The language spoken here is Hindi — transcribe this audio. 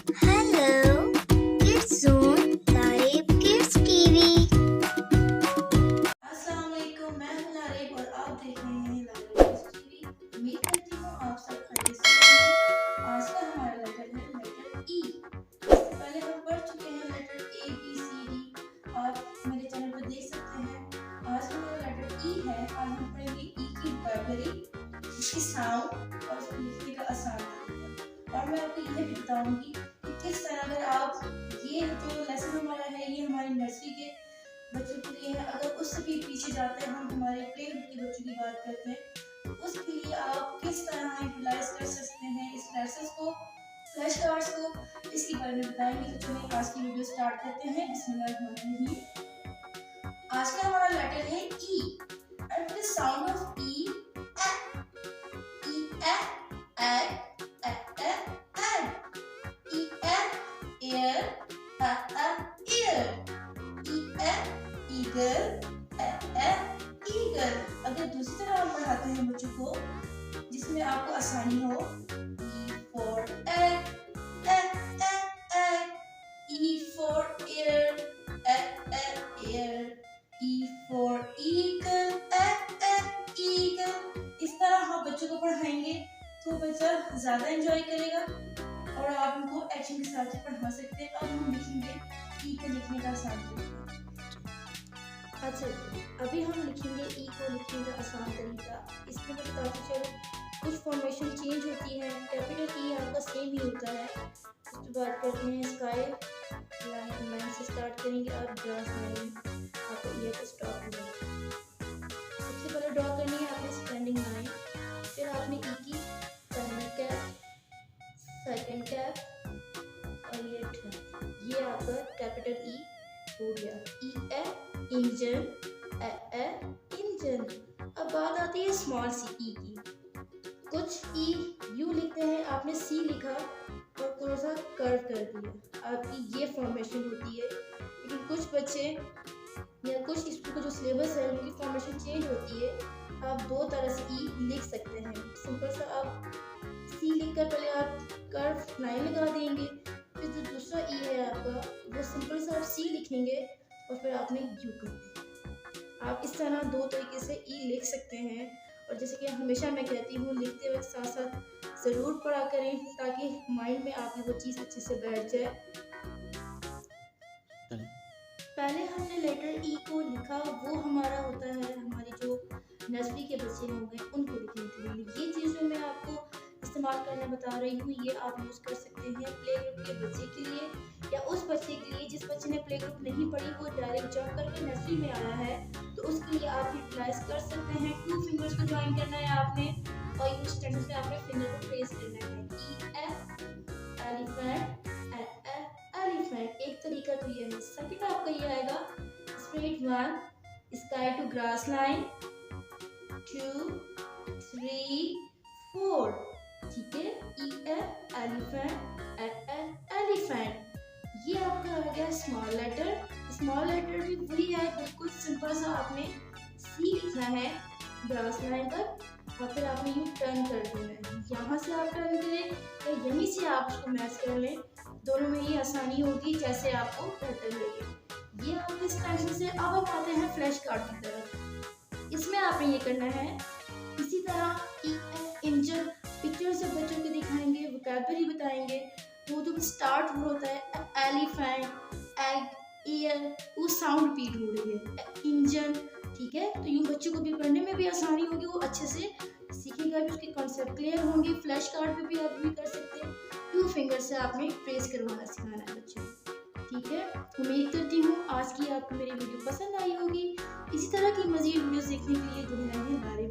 Hello, Kids Zone Tareeb Kids TV। अस्सलाम वालेकुम, मैं हूं नारेब और आप देख रहे हैं लाइव टीवी। उम्मीद करती हूँ आप सब खैरियत से होंगे। आज का हमारा लेटर है लेटर ई। इससे पहले हम पढ़ चुके हैं letter A B C D, आप मेरे चैनल पर देख सकते हैं। आज हमारा लेटर ई है। आज हम पढ़ेंगे ई की वोकैबुलरी, इसकी साउंड और इसको लिखने का आसान तरीका। और मैं आपको यह भी बताऊंगी कि किस तरह अगर आप ये जो लेसन हमारा है ये हमारी नर्सरी के बच्चों के लिए है। अगर उससे भी पीछे जाते हैं, हम हमारे प्ले ग्रुप के बच्चों की बात करते हैं, तो उसके लिए आप किस तरह यूटिलाइज कर सकते हैं इस लेसन को, फ्लैश कार्ड्स को, इसके बारे में बताएंगे। तो चलिए आज की वीडियो स्टार्ट करते हैं। बिस्मिल्लाहिर्रहमानिर्रहीम। आज का हमारा लेटर है E and the sound of E eagle. अगर दूसरी तरह हम पढ़ाते हैं बच्चों को जिसमें आपको आसानी हो, E for egg, E for ear, ear, E for eagle, eagle। इस तरह हम बच्चों को पढ़ाएंगे तो बच्चा ज्यादा एंजॉय करेगा और आप उनको एक्शन के साथ पढ़ा सकते हैं। अब हम लिखेंगे ई को लिखने का आसान तरीका। अच्छा जी, अभी हम लिखेंगे ई को लिखने का आसान तरीका। इसमें मैं बताती चलूँ, कुछ फॉर्मेशन चेंज होती है। कैपिटल ई आपका सेम ही होता है। उसके बाद करते हैं स्काई लाइन से स्टार्ट करेंगे और ग्रास लाइन आपको ई पे स्टॉप करेंगे। सबसे पहले ड्रॉ करनी है आपने स्टैंडिंग लाइन, फिर आपने ई की पहली कैप, सेकंड कैप और ये थर्ड। ये आपका कैपिटल ई हो गया। ई इंजन, इंजन। अब बात आती है स्मॉल सी ई की। कुछ ई यू लिखते हैं, आपने सी लिखा और थोड़ा सा कर्व कर दिया, आपकी ये फॉर्मेशन होती है। लेकिन कुछ बच्चे या कुछ स्कूल का जो सिलेबस है उनकी फॉर्मेशन चेंज होती है। आप दो तरह से ई लिख सकते हैं। सिंपल सा आप सी लिखकर पहले आप कर्व लाइन लगा देंगे, फिर जो दूसरा ई है आपका वो सिंपल सा आप सी लिखेंगे और फिर आपने यू कर दिया। आप इस तरह दो तरीके से ई लिख सकते हैं। और जैसे कि हमेशा मैं कहती हूँ, लिखते वक्त साथ साथ ज़रूर पढ़ा करें ताकि माइंड में आपकी वो चीज़ अच्छे से बैठ जाए। पहले हमने लेटर ई को लिखा, वो हमारा होता है हमारी जो नर्सरी के बच्चे होंगे उनको लिखने के लिए। ये चीज़ जो मैं आपको इस्तेमाल करना बता रही हूँ ये आप यूज़ कर सकते हैं प्ले ग्रुप के बच्चे के लिए या उस बच्चे के लिए जिस बच्चे ने प्ले ग्रुप नहीं पढ़ी, वो डायरेक्ट जॉब करके नर्सरी में आया है, तो उसके लिए आप यूटिलाइज कर सकते हैं। 2 फिंगर्स को ज्वाइन करना है आपने और यूज टेंस में आपने फिंगर को प्रेस करना है। E elephant, elephant. एक तरीका तो ये है। सेकंड आपका ये आएगा straight 1 sky to grass line, 2 3 4। ठीक है, ई एलिफेंट, एलिफेंट। ये आपका आ गया स्मॉल लेटर। स्मॉल लेटर भी वही है, बिल्कुल सिंपल सा आपने सी लिखना है ग्रास लाइन पर और फिर आपने यू टर्न कर देना है। यहाँ से आप टर्न करें या यहीं से आप उसको मैच कर लें, दोनों में ही आसानी होगी जैसे आपको बेहतर लगे। ये आपके इस टेंशन से। अब हम आते हैं फ्लैश कार्ड की तरफ। इसमें आपने ये करना है इसी तरह ई इंजन पिक्चर से बच्चों को दिखाएंगे, वोकैबुलरी बताएंगे। वो जो स्टार्ट होता है एलिफेंट, एग, ईयर, वो साउंड रिपीट हो रही है इंजन। ठीक है, तो यूँ बच्चों को भी पढ़ने में भी आसानी होगी, वो अच्छे से सीखेगा भी, उसके कॉन्सेप्ट क्लियर होंगे। फ्लैश कार्ड पे भी आप भी कर सकते हैं। 2 फिंगर से आपने प्रेस करवाना सिखाना है बच्चों को। ठीक है, उम्मीद करती हूँ आज की आपको मेरी वीडियो पसंद आई होगी। इसी तरह की मज़ीद वीडियोस देखने के लिए जुड़े रहें हमारे